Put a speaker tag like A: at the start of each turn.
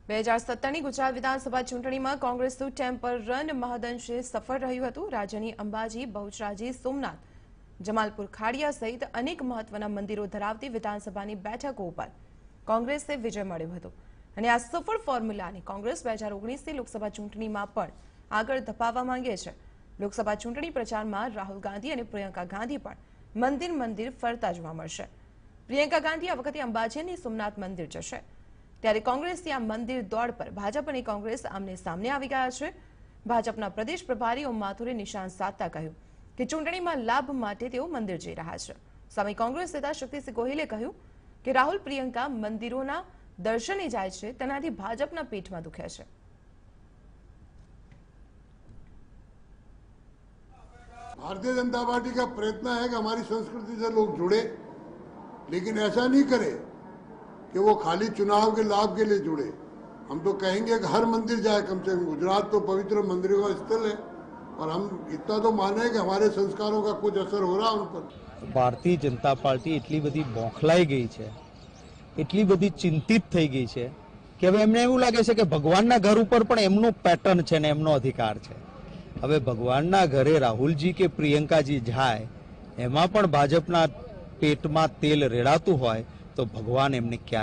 A: 2017ની ગુજરાત વિધાનસભા ચૂંટણીમાં કોંગ્રેસનું ટેમ્પલ રન મહદઅંશે સફળ રહ્યું હતું। રાજ્યની અંબાજી, બહુચરાજી, સોમનાથ, જમાલપુર ખાડિયા સહિત અનેક મહત્વના મંદિરો ધરાવતી વિધાનસભાની બેઠકો ઉપર કોંગ્રેસે વિજય મળ્યો હતો અને આ સફળ ફોર્મ્યુલાને કોંગ્રેસ 2019ની લોકસભા ચૂંટણીમાં પણ આગળ ધપાવવા માંગે છે। લોકસભા ચૂંટણી પ્રચારમાં રાહુલ ગાંધી અને પ્રિયંકા ગાંધી પણ મંદિર ફરતા જોવા મળશે। પ્રિયંકા ગાંધી આ વખતે અંબાજી અને સોમનાથ મંદિર જશે, ત્યારે કોંગ્રેસની આ મંદિર દોડ પર ભાજપ અને કોંગ્રેસ આમને સામને આવી ગયા છે। ભાજપના પ્રદેશ પ્રભારી ઓમ માથુરે નિશાન સાધતા કહ્યું કે ચૂંટણીમાં લાભ માટે તેઓ મંદિર જઈ રહ્યા છે। સામે કોંગ્રેસ નેતા શક્તિસિંહ ગોહિલે કહ્યું કે રાહુલ પ્રિયંકા મંદિરોના દર્શને જાય છે, તેનાથી ભાજપના પેટમાં દુખે છે।
B: भारतीय जनता पार्टी का प्रयत्न है कि हमारी संस्कृति से लोग जुड़े, लेकिन ऐसा नहीं करे कि वो खाली चुनाव के लाभ के लिए जुड़े। हम तो कहेंगे कि हर मंदिर जाए, कम से कम गुजरात तो पवित्र मंदिरों का स्थल है और हम इतना तो माने कि हमारे संस्कारों का कुछ असर हो रहा उन पर।
C: भारतीय जनता पार्टी એટલી બધી બોખલાઈ ગઈ છે, એટલી બધી ચિંતિત થઈ ગઈ છે કે હવે એમને એવું લાગે છે કે ભગવાનના ઘર ઉપર પણ એમનું પેટર્ન છે ને એમનો અધિકાર છે। હવે ભગવાનના ઘરે રાહુલજી કે પ્રિયંકાજી જાય એમાં પણ ભાજપના પેટમાં તેલ રેડાતું હોય તો ભગવાન એમને ક્યારે